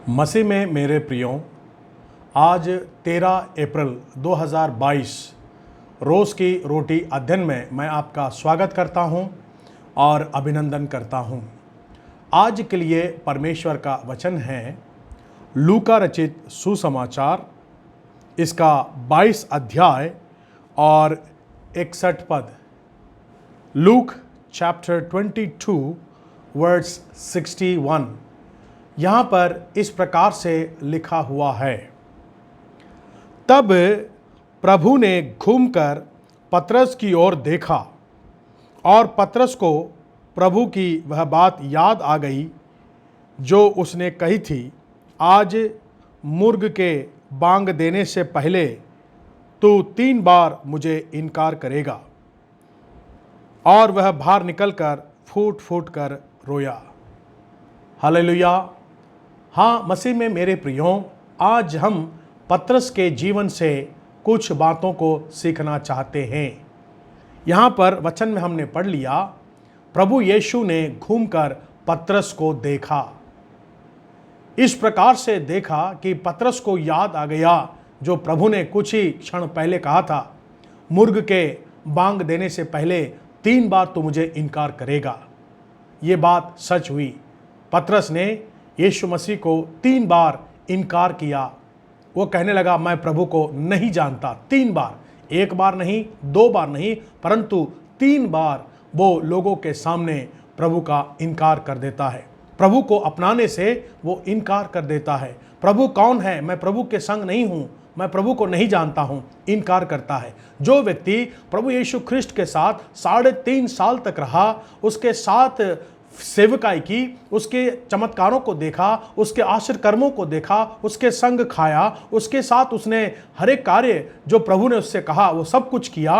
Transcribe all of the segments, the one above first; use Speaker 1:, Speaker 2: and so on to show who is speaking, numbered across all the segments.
Speaker 1: मसीह में मेरे प्रियों, आज 13 अप्रैल 2022 रोज़ की रोटी अध्ययन में मैं आपका स्वागत करता हूं और अभिनंदन करता हूं। आज के लिए परमेश्वर का वचन है लूका रचित सुसमाचार, इसका 22 अध्याय और 61 पद। Luke chapter 22 verse 61। यहाँ पर इस प्रकार से लिखा हुआ है, तब प्रभु ने घूमकर पतरस की ओर देखा और पतरस को प्रभु की वह बात याद आ गई जो उसने कही थी, आज मुर्ग के बांग देने से पहले तू 3 बार मुझे इनकार करेगा। और वह बाहर निकलकर फूट फूट कर रोया। हालेलुया। हाँ, मसीह में मेरे प्रियों, आज हम पतरस के जीवन से कुछ बातों को सीखना चाहते हैं। यहाँ पर वचन में हमने पढ़ लिया, प्रभु यीशु ने घूमकर पतरस को देखा। इस प्रकार से देखा कि पतरस को याद आ गया जो प्रभु ने कुछ ही क्षण पहले कहा था, मुर्ग के बांग देने से पहले 3 बार तो मुझे इनकार करेगा। ये बात सच हुई। पतरस ने यीशु मसीह को 3 बार इनकार किया। वो कहने लगा, मैं प्रभु को नहीं जानता। 3 बार, 1 बार नहीं, 2 बार नहीं, परंतु 3 बार वो लोगों के सामने प्रभु का इनकार कर देता है। प्रभु को अपनाने से वो इनकार कर देता है। प्रभु कौन है? मैं प्रभु के संग नहीं हूँ, मैं प्रभु को नहीं जानता हूँ, इनकार करता है। जो व्यक्ति प्रभु यीशु ख्रिस्ट के साथ 3.5 साल तक रहा, उसके साथ सेवकाई की, उसके चमत्कारों को देखा, उसके आश्चर्य कर्मों को देखा, उसके संग खाया, उसके साथ उसने हर एक कार्य जो प्रभु ने उससे कहा वो सब कुछ किया,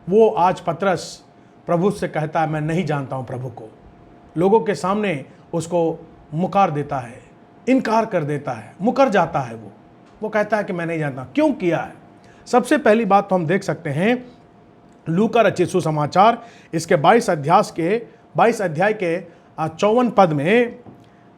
Speaker 1: वो आज पतरस प्रभु से कहता है, मैं नहीं जानता हूँ प्रभु को। लोगों के सामने उसको मुकार देता है, इनकार कर देता है, मुकर जाता है। वो कहता है कि मैं नहीं जानता। क्यों किया है? सबसे पहली बात तो हम देख सकते हैं लूका रचित सुसमाचार, इसके 22 अध्याय के 54 पद में,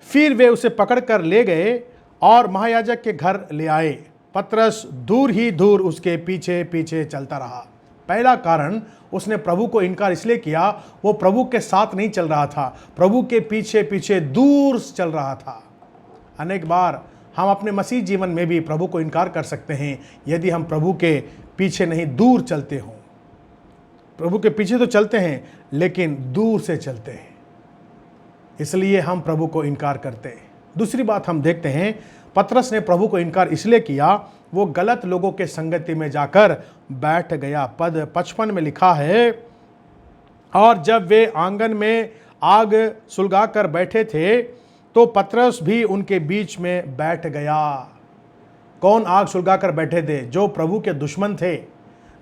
Speaker 1: फिर वे उसे पकड़कर ले गए और महायाजक के घर ले आए। पतरस दूर ही दूर उसके पीछे पीछे चलता रहा। पहला कारण, उसने प्रभु को इनकार इसलिए किया, वो प्रभु के साथ नहीं चल रहा था, प्रभु के पीछे पीछे दूर चल रहा था। अनेक बार हम अपने मसीह जीवन में भी प्रभु को इनकार कर सकते हैं यदि हम प्रभु के पीछे नहीं, दूर चलते हों। प्रभु के पीछे तो चलते हैं लेकिन दूर से चलते हैं, इसलिए हम प्रभु को इनकार करते हैं। दूसरी बात हम देखते हैं, पतरस ने प्रभु को इनकार इसलिए किया, वो गलत लोगों के संगति में जाकर बैठ गया। पद 55 में लिखा है, और जब वे आंगन में आग सुलगा कर बैठे थे तो पतरस भी उनके बीच में बैठ गया। कौन आग सुलगा कर बैठे थे? जो प्रभु के दुश्मन थे,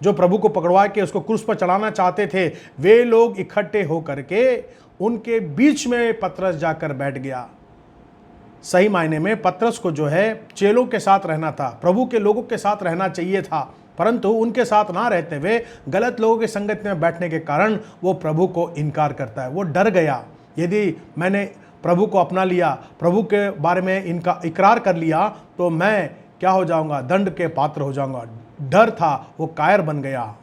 Speaker 1: जो प्रभु को पकड़वा के उसको क्रूस पर चढ़ाना चाहते थे, वे लोग इकट्ठे होकर के उनके बीच में पतरस जाकर बैठ गया। सही मायने में पतरस को जो है चेलों के साथ रहना था, प्रभु के लोगों के साथ रहना चाहिए था, परंतु उनके साथ ना रहते हुए गलत लोगों की संगत में बैठने के कारण वो प्रभु को इनकार करता है। वो डर गया, यदि मैंने प्रभु को अपना लिया, प्रभु के बारे में इनका इकरार कर लिया तो मैं क्या हो जाऊंगा? दंड के पात्र हो जाऊंगा। डर था, वो कायर बन गया।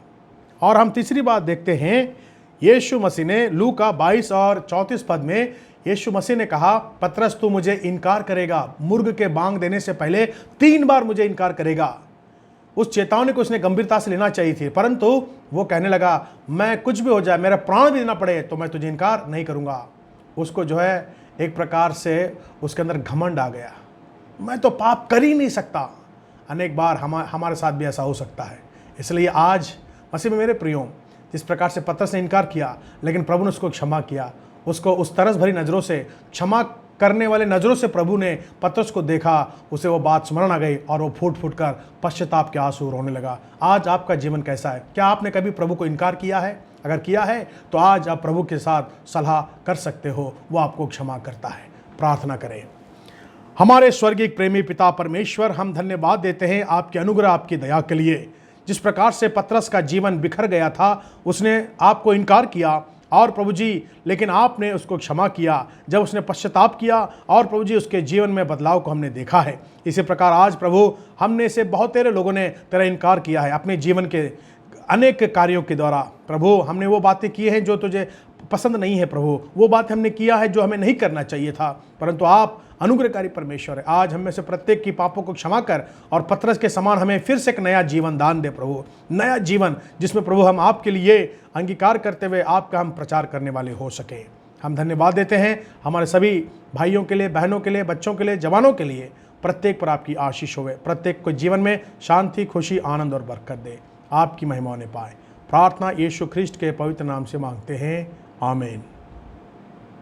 Speaker 1: और हम तीसरी बात देखते हैं, यीशु मसीह ने लूका 22 और 34 पद में यीशु मसीह ने कहा, पतरस तू मुझे इनकार करेगा, मुर्ग के बांग देने से पहले 3 बार मुझे इनकार करेगा। उस चेतावनी को उसने गंभीरता से लेना चाहिए थी, परंतु वो कहने लगा, मैं कुछ भी हो जाए, मेरा प्राण भी देना पड़े तो मैं तुझे इनकार नहीं करूंगा। उसको जो है एक प्रकार से उसके अंदर घमंड आ गया, मैं तो पाप कर ही नहीं सकता। अनेक बार हमारे साथ भी ऐसा हो सकता है। इसलिए आज मसीह में मेरे प्रियों, जिस प्रकार से पतरस ने इनकार किया, लेकिन प्रभु ने उसको क्षमा किया। उसको उस तरस भरी नज़रों से, क्षमा करने वाले नज़रों से प्रभु ने पतरस को देखा, उसे वो बात स्मरण आ गई और वो फूट फूट कर पश्चाताप के आंसू रोने लगा। आज आपका जीवन कैसा है? क्या आपने कभी प्रभु को इनकार किया है? अगर किया है तो आज आप प्रभु के साथ सलाह कर सकते हो, वो आपको क्षमा करता है। प्रार्थना करें। हमारे स्वर्गीय प्रेमी पिता परमेश्वर, हम धन्यवाद देते हैं आपके अनुग्रह, आपकी दया के लिए। जिस प्रकार से पतरस का जीवन बिखर गया था, उसने आपको इनकार किया, और प्रभु जी लेकिन आपने उसको क्षमा किया जब उसने पश्चाताप किया, और प्रभु जी उसके जीवन में बदलाव को हमने देखा है। इसी प्रकार आज प्रभु हमने से बहुत तेरे लोगों ने तेरा इनकार किया है अपने जीवन के अनेक कार्यों के द्वारा। प्रभु हमने वो बातें की हैं जो तुझे पसंद नहीं है प्रभु, वो बात हमने किया है जो हमें नहीं करना चाहिए था, परंतु आप अनुग्रहकारी परमेश्वर है। आज हम में से प्रत्येक की पापों को क्षमा कर और पतरस के समान हमें फिर से एक नया जीवन दान दे प्रभु, नया जीवन जिसमें प्रभु हम आपके लिए अंगीकार करते हुए आपका हम प्रचार करने वाले हो सके। हम धन्यवाद देते हैं हमारे सभी भाइयों के लिए, बहनों के लिए, बच्चों के लिए, जवानों के लिए। प्रत्येक पर आपकी आशीष होवे, प्रत्येक को जीवन में शांति, खुशी, आनंद और बरकत दे, आपकी महिमा ने पाए। प्रार्थना यीशु ख्रिस्ट के पवित्र नाम से मांगते हैं, आमीन।